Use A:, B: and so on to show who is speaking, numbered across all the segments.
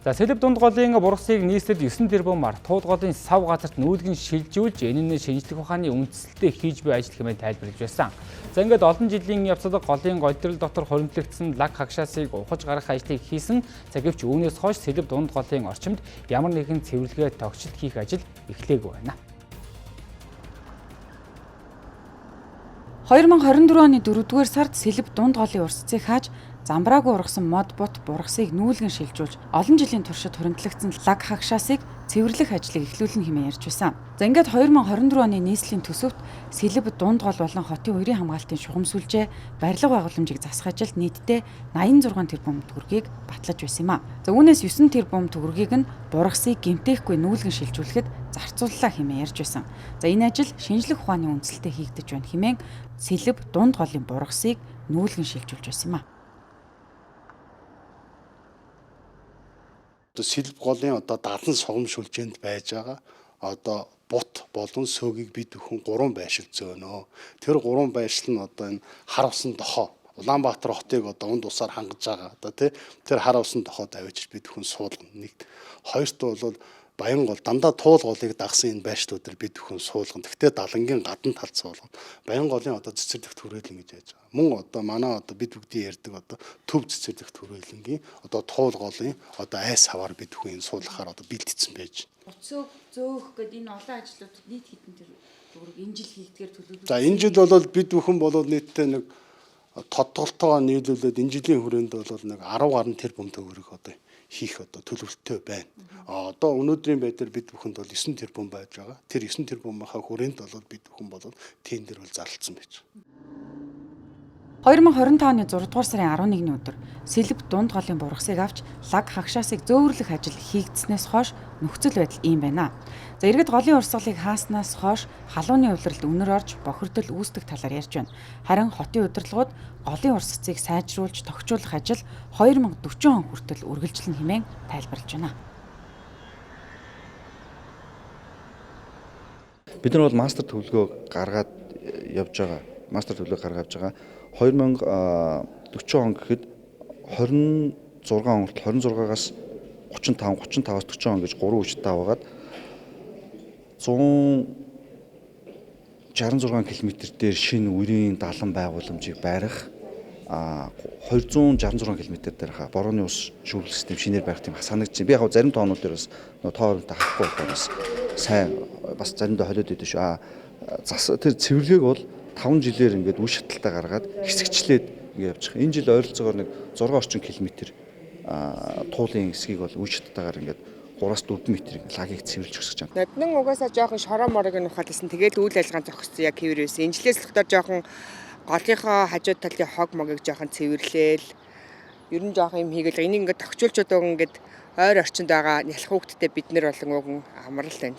A: За Сэлб дунд голын бургасыг нийслэлд 9 тэрбумаар тууд голын сав газарт нүүлгэн шилжүүлж энэ нь шинжлэх ухааны үндэслэлтэй хийж буй ажил хэмээн тайлбарлаж байсан. За ингээд олон жилийн явцад голын гойдрол дотор хоригдлогдсон лаг хагшаасыг ухаж гаргах ажлыг хийсэн. За гэвч үүнээс хойш Сэлб дунд голын орчимд ямар нэгэн цэвэрлэгээ тогтчилт хийх ажил эхлээгүй байна.
B: 2024 оны 4-р сард Сэлб дунд голын урсцыг хааж замбраагүй ургасан мод бот бургасыг нүүлгэн шилжүүлж олон жилийн туршид хоригдлогдсон лаг хагшаасыг цэвэрлэх ажлыг эхлүүлнэ хэмээн ярьж байсан. За ингээд 2024 оны нийслэлийн төсөвт Сэлб дунд гол болон хотын үерийн хамгаалтын шугам сүлжээ барилга байгууламжийг засах ажилд нийтдээ 86 тэрбум төгрөгийг батлаж байсан юм а. За үүнээс 9 тэрбум төгрөгийг нь бургасыг гэмтээхгүй нүүлгэн шилжүүлэхэд зарцууллаа хэмээн ярьж байсан. За энэ ажил шинжлэх ухааны үндэслэлтэй хийгдэж байна хэмээн Сэлб дунд голын бургасыг нүүлгэн шилжүүлж байсан юм а.
C: Сэлб голын 70 согом сүлжээнд байж байгаа бут болон сөөгийг бид бүхэн 3 байшил зөөнөө. Тэр 3 байшил нь энэ хар усан дохоо Улаанбаатар хотыг унд усаар хангаж байгаа тэр хар усан дохоод авчиж бид бүхэн суулгана. Нэг хоёрт бол Баянгол дандаа туул голыг дагсан энэ байшлуудаар бид бүхэн суулгана. Тэгтээ далангийн гадна талд суулгана. Баянголын цэцэрлэгт хүрээлэн гэж яаж байгаа. Мөн манай бид бүгдийн ярьдаг төв цэцэрлэгт хүрээлэнгийн туул голын айс хаваар бид бүхэн энэ суулгахаар бэлтгэсэн байж.
B: Уцөг зөөх гэдэг энэ олон ажлууд нийт хэдэн төгрөг энэ жил хийгдгээр төлөвлөсөн.
C: За энэ жил бол бид бүхэн нийтдээ нэг тодголтойгоо нийлүүлээд энэ жилийн хүрээнд бол нэг 10 гаруй тэрбум төгрөг хийх төлөвлөлттэй байна. Өнөөдрийн байдлаар бид бүхэнд 9 тэрбум байж байгаа. Тэр 9 тэрбумынхаа хүрээнд бид бүхэн тендер зарлцсан байж.
B: 2025 оны 6 дугаар сарын 11-ний өдөр Сэлб дунд голын бургасыг авч лаг хагшаасыг зөөвөрлөх ажил хийгдснээс хойш нөхцөл байдал ийм байна. За иргэд голын урсгалыг хааснаас хойш халууны улиралд өнөр орж бохирдол үүсдэг талаар ярьж байна. Харин хотын удирдлагууд голын урсгацыг сайжруулж тохижуулах ажил 2040 он хүртэл үргэлжлэнэ хэмээн тайлбарлаж байна.
D: Бид нар бол мастер төлөвлөгөө гаргаад явж байгаа. 2040 он гэхэд 26 он хүртэл 26-аас 35, 35-аас 40 он гэж 3 үетэй аваад 166 км дээр шинэ үерийн далан байгууламжийг барих 266 км дээр борооны ус шүүрлэх систем шинээр барих тийм санагдчих. Би яг зарим тоонууд дээр бас тооронтой хахгүй болохоос сайн бас заримдаа холиод идэв шүү. Тэр цэвэрлэгийг бол 5 жилээр ингээд үе шаталтаа гаргаад хэсэгчлээд ингээд явчих. Энэ жил ойролцоогоор нэг 6 орчим километр туулын хэсгийг бол үе шаталтаагаар ингээд 3-4 метр лагийг цэвэрлж өсгөж байгаа.
E: Ноднон угаасаа жоохон шороо морыг нь ухаалсан. Тэгээд үйл ажиллагаа зохицсон яг хэвэр байсан. Энэ жилээс л жоохон голынхоо хажуу талын хог могийг жоохон цэвэрлээл. Ер нь жоохон юм хийгээл энийг ингээд тогтчулчод байгаа ингээд ойр орчинд байгаа нялх хүүхдтэй бид нар болон уг амрал байна.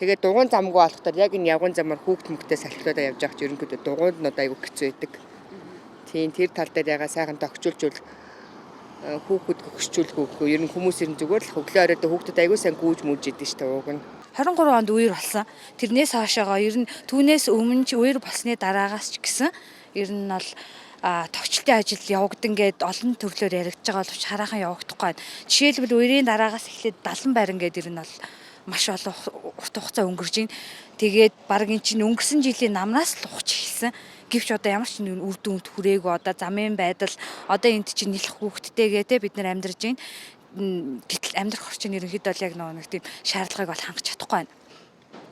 E: Тэгээд дугуун замгүй болохоор яг энэ явган замаар хүүхд мөхтэй салхилуудаа явж байгаа ч ерөнхийдөө дугуунд нь айгүй хэцүү байдаг. Тийм тэр тал дээр ягаа сайхан тогтчулжул хүүхэд гөгсчүүлэхгүй ер нь хүмүүс ер нь зүгээр л хөглөө оройд хүүхдэд айгүй сайн гүүж мүж идэв шүү дээ ууг нь.
F: 23 онд үер болсон. Тэрнээс хойшоогоо ер нь түүнээс өмнө ч үер болсны дараагаас ч гэсэн ер нь бол тогтчлтын ажил явагдан гэд олон төрлөөр яригдж байгаа боловч хараахан явагдахгүй байна. Жишээлбэл үерийн дараагаас эхлээд 70 байран гэд ер нь бол маш олон урт хугацаа өнгөрж байна. Тэгээд баг эн чинь өнгөрсөн жилийн намнаас л ухаж эхэлсэн. Гэвч ямар ч нэг үр дүнд хүрээгүй замын байдал энд чинь нэлэх хүүхдтэйгээ бид нар амьдарч байна. Гэтэл амьдрах орчин ерөнхийдөө яг нэг тийм шаардлагыг бол хангах чадахгүй байна.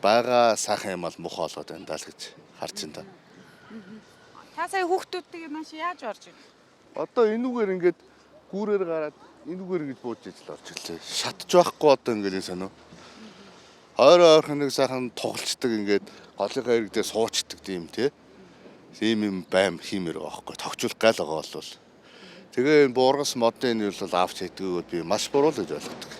G: Бага сайхан юм бол муухай болоод байна даа л гэж харж байна.
B: Та сая хүүхдүүдтэйгээ маш яаж орж байна?
G: Энүүгээр ингээд гүүрээр гараад энүүгээр ингэж бууж ижил орж ирлээ. Шатж байхгүй ингээд сонио. Ойрхон нэг сайхан тоглолцдог ингээд голынхаа иргэдээ суучдаг тийм тийм юм байм хиймээр байгаа байхгүй. Тогтчулах гал байгаа бол. Тэгээ энэ буургас модын нь бол авч хийдгүүд би маш буруу л гэж ойлгодог.